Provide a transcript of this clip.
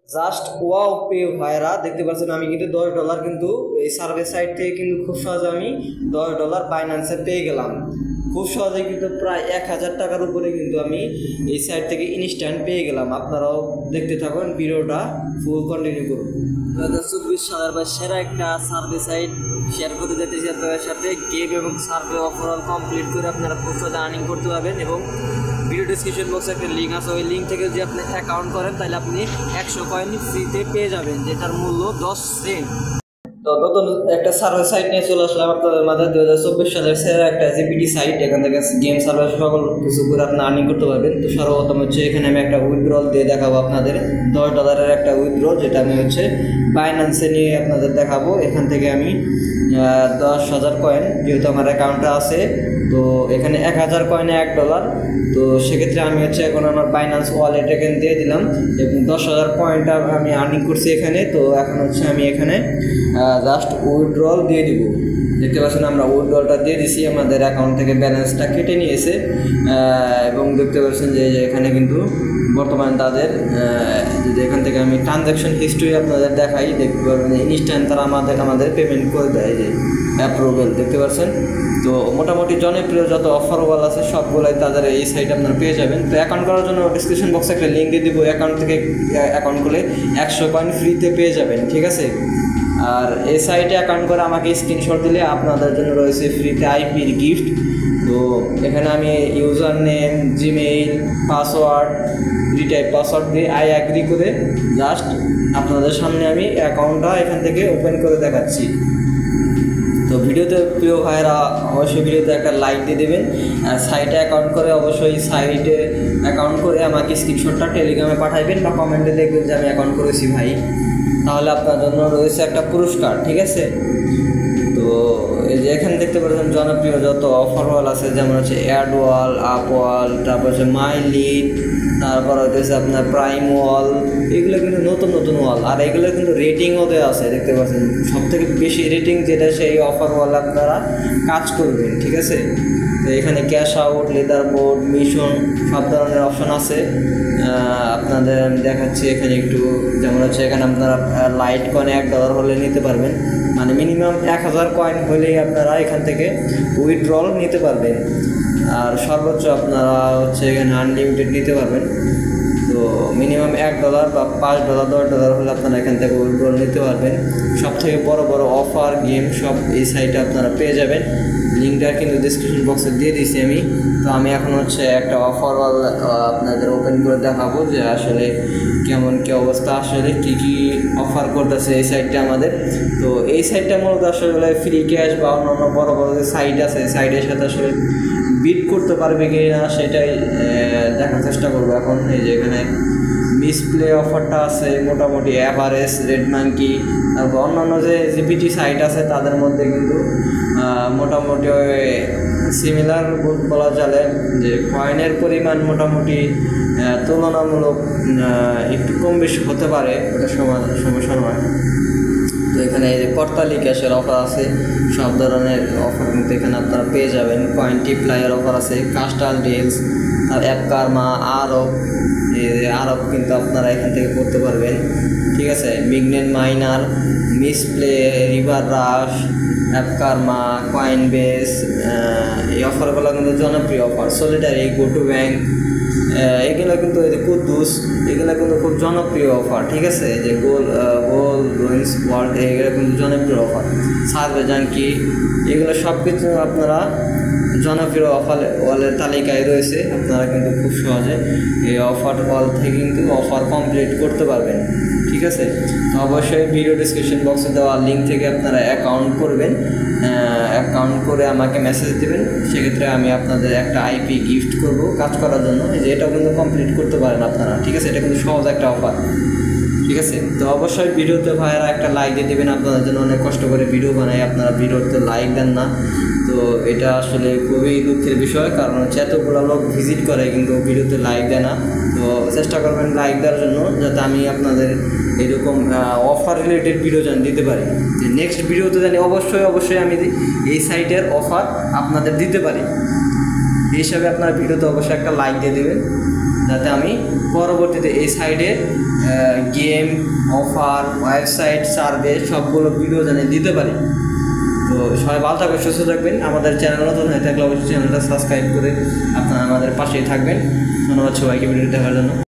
Just wow pay ভাইরা দেখতে পাচ্ছেন আমি কিন্তু $10 কিন্তু এই সার্ভে সাইট থেকে কিন্তু খুব সহজে আমি $10 বাইন্যান্সে পেয়ে গেলাম। খুব সহজে কিন্তু প্রায় 1000 টাকার উপরে কিন্তু আমি এই সাইট থেকে ইনস্ট্যান্ট পেয়ে গেলাম। আপনারাও দেখতে থাকুন, ভিডিওটা ফুল কন্টিনিউ করুন। 2024 সালের বা সেরা একটা সার্ভে সাইট শেয়ার করতে যেতেছি আপনাদের সাথে। গেম এবং সার্ভে ওভারঅল কমপ্লিট করে আপনারা খুব সহজে আর্নিং করতে পারবেন এবং ভিডিও ডিসক্রিপশন বক্সে একটা লিঙ্ক আছে, ওই লিঙ্ক থেকে যদি আপনি অ্যাকাউন্ট করেন তাহলে আপনি 100 কয়েন ফ্রিতে পেয়ে যাবেন, যেটার মূল্য 10 সেন্ট। তো নতুন একটা সার্ভে সাইট নিয়ে চলে আসলাম আপনাদের মাঝে। 2024 সালের সেরা একটা জিপিটি সাইট। এখান থেকে গেম সার্ভার সকল কিছু করে আপনি আর্নিং করতে পারবেন। তো সর্বপ্রথম হচ্ছে এখানে আমি একটা উইথড্রল দিয়ে দেখাবো আপনাদের। $10 একটা উইথড্রল, যেটা আমি হচ্ছে বাইন্যান্সে নিয়ে আপনাদের দেখাবো। এখান থেকে আমি 10,000 কয়েন, যেহেতু আমার অ্যাকাউন্টটা আছে, তো এখানে 1000 কয়েনে $1। তো সেক্ষেত্রে আমি হচ্ছে এখন আমার বাইন্যান্স ওয়ালেট এখানে দিয়ে দিলাম এবং 10,000 পয়েন্ট আমি আর্নিং করছি এখানে। তো এখন হচ্ছে আমি এখানে জাস্ট উইথড্রল দিয়ে দিব। দেখতে পাচ্ছেন আমরা উইথড্রলটা দিয়ে দিছি, আমাদের অ্যাকাউন্ট থেকে ব্যালেন্সটা কেটে নিয়েছে এবং দেখতে পাচ্ছেন যে এখানে কিন্তু বর্তমানে তাদের যদি এখান থেকে আমি ট্রানজ্যাকশন হিস্ট্রি আপনাদের দেখাই, দেখতে পারবেন ইনস্ট্যান্ট তারা আমাদের পেমেন্ট করে দেয়, যে অ্যাপ্রুভেল দেখতে পাচ্ছেন। তো মোটামুটি জনপ্রিয় যত অফারওয়াল আছে সবগুলাই তাদের এই সাইটে আপনারা পেয়ে যাবেন। তো অ্যাকাউন্ট করার জন্য ডিসক্রিপশন বক্সে একটা লিঙ্ক দিয়ে দিব। অ্যাকাউন্ট থেকে অ্যাকাউন্ট করলে 100 কয়েন ফ্রিতে পেয়ে যাবেন, ঠিক আছে। আর এই সাইটে অ্যাকাউন্ট করে আমাকে স্ক্রিনশট দিলে আপনাদের জন্য রয়েছে ফ্রিতে আইপির গিফট। তো এখানে আমি user name, Gmail, password, retype password দিয়ে আই অ্যাগ্রি করে জাস্ট আপনাদের সামনে আমি অ্যাকাউন্টটা এখান থেকে ওপেন করে দেখাচ্ছি। তো ভিডিওতে প্রিয় ভাইরা অবশ্যই ভিডিওতে একটা লাইক দিয়ে দেবেন। আর সাইটে অ্যাকাউন্ট করে অবশ্যই সাইটে অ্যাকাউন্ট করে আমাকে স্ক্রিনশটটা টেলিগ্রামে পাঠাইবেন বা কমেন্টে দেখবেন যে আমি অ্যাকাউন্ট করেছি ভাই, তাহলে আপনার জন্য রয়েছে একটা পুরস্কার, ঠিক আছে। তো এই যে এখানে দেখতে পাচ্ছেন জনপ্রিয় যত অফারওয়াল আছে, যেমন হচ্ছে অ্যাডওয়াল, আপওয়াল, তারপর হচ্ছে মাই লিড, তারপর হচ্ছে আপনার প্রাইম ওয়াল। এগুলো কিন্তু নতুন নতুন ওয়াল, আর এগুলো কিন্তু রেটিংও দেওয়া আছে। দেখতে পাচ্ছেন সবথেকে বেশি রেটিং যেটা, সেই অফার ওয়াল আপনারা কাজ করবেন, ঠিক আছে। তো এখানে cash out, leather board, mission সব ধরনের অপশন আছে। আপনাদের আমি দেখাচ্ছি এখানে একটু, যেমন হচ্ছে এখানে আপনারা লাইট কয়েন $1 হলে নিতে পারবেন, মানে মিনিমাম 1000 কয়েন হলেই আপনারা এখান থেকে উইথড্রল নিতে পারবেন। আর সর্বোচ্চ আপনারা হচ্ছে এখানে আনলিমিটেড নিতে পারবেন। তো মিনিমাম $1 বা $5, $10 হলে আপনারা এখান থেকে উইথড্রল নিতে পারবেন। সব থেকে বড় বড় অফার গেম সব এই সাইটে আপনারা পেয়ে যাবেন। লিঙ্কটা কিন্তু ডিসক্রিপশন বক্সে দিয়ে দিয়েছি আমি। তো আমি এখন হচ্ছে একটা অফার আপনাদের ওপেন করে দেখাবো যে আসলে কেমন কী অবস্থা, আসলে কী কী অফার করতেছে এই সাইটটা আমাদের। তো এই সাইটটা মূলত আসলে ফ্রি ক্যাশ বা অন্যান্য বড় বড় যে সাইট আছে, সাইটের সাথে আসলে বিট করতে পারবে কি না সেটাই দেখার চেষ্টা করবো এখন। এই যে এখানে ডিসপ্লে অফারটা আছে মোটামুটি অ্যাভারেজ, রেড মাঙ্কি, তারপর অন্যান্য যে জিপিটি সাইট আছে তাদের মধ্যে কিন্তু মোটামুটি সিমিলার বলা চলে, যে কয়েনের পরিমাণ মোটামুটি তুলনামূলক একটু কম বেশি হতে পারে, ওটা সমস্যা নয়। তো এখানে এই যে করতালি ক্যাশের অফার আছে, সব ধরনের অফার কিন্তু এখানে আপনারা পেয়ে যাবেন। কয়েন টিপ্লাইয়ের অফার আছে, কাস্টাল ডিলস, আর অ্যাপ কার্মা, আরব, এই যে আরব কিন্তু আপনারা এখান থেকে করতে পারবেন, ঠিক আছে। মিগনেট মাইনার, মিসপ্লে, রিভার রাশ, অ্যাপ কার্মা, কয়েন বেস, এই অফারগুলো কিন্তু জনপ্রিয় offer. Solitary, go to bank, এগুলো কিন্তু এই যে কুদ্দুস, এগুলো কিন্তু খুব জনপ্রিয় অফার, ঠিক আছে। যে গোল রুইন্স ওয়ার্ল্ড, এগুলো কিন্তু জনপ্রিয় অফার। সার্ভে জাঙ্কি, এগুলো সব কিছু আপনারা জনপ্রিয় অফার ওয়ালের তালিকায় রয়েছে। আপনারা কিন্তু খুব সহজে এই অফার ওয়াল থেকে কিন্তু অফার কমপ্লিট করতে পারবেন, ঠিক আছে। তো অবশ্যই ভিডিও ডিসক্রিপশন বক্সে দেওয়া লিঙ্ক থেকে আপনারা অ্যাকাউন্ট করবেন। অ্যাকাউন্ট করে আমাকে মেসেজ দেবেন, সেক্ষেত্রে আমি আপনাদের একটা আইপি গিফট করব কাজ করার জন্য, যে এটাও কিন্তু কমপ্লিট করতে পারেন আপনারা, ঠিক আছে। এটা কিন্তু সহজ একটা অফার, ঠিক আছে। তো অবশ্যই ভিডিওতে ভাইয়েরা একটা লাইক দিয়ে দেবেন। আপনাদের জন্য অনেক কষ্ট করে ভিডিও বানাই, আপনারা ভিডিওতে লাইক দেন না, তো এটা আসলে খুবই দুঃখের বিষয়। কারণ হচ্ছে এতগুলো লোক ভিজিট করে কিন্তু ভিডিওতে লাইক দেয় না। তো চেষ্টা করবেন লাইক দেওয়ার জন্য, যাতে আমি আপনাদের এরকম অফার রিলেটেড ভিডিও যেন দিতে পারি, যে নেক্সট ভিডিওতে জানি অবশ্যই আমি এই সাইটের অফার আপনাদের দিতে পারি। এই হিসাবে আপনার ভিডিওতে অবশ্যই একটা লাইক দিয়ে দেবেন। যাতে আমি পরবর্তীতে এই সাইডে গেম, অফার, ওয়েবসাইট, সার্ভে সবগুলো ভিডিও জানিয়ে দিতে পারি। তো সবাই ভালো থাকবেন, সুস্থ থাকবেন। আমাদের চ্যানেল নতুন হয়ে থাকলে অবশ্যই চ্যানেলটা সাবস্ক্রাইব করে আপনারা আমাদের পাশেই থাকবেন। ধন্যবাদ সবাইকে ভিডিও দেখার জন্য।